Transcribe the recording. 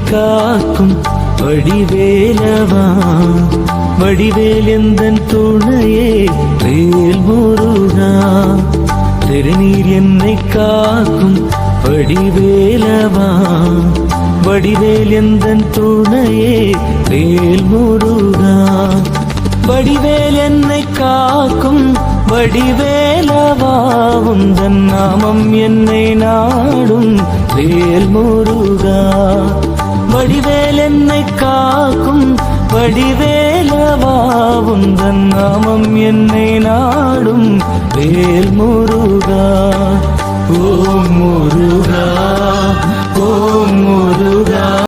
காக்கும் வடிவேலவா வடிவேல் எந்தன் துணையே வேல் முருகா திருநீர் என்னை காக்கும் வடிவேலவா வடிவேல் எந்தன் துணையே வேல் முருகா வடிவேல் என்னை காக்கும் வடிவேலவா உந்தன் நாமம் என்னை நாடும் வேல் முருகா வடிவேல் என்னை காக்கும் வடிவேலவா உந்தன் நாமம் என்னை நாடும் வேல் முருகா ஓம் முருகா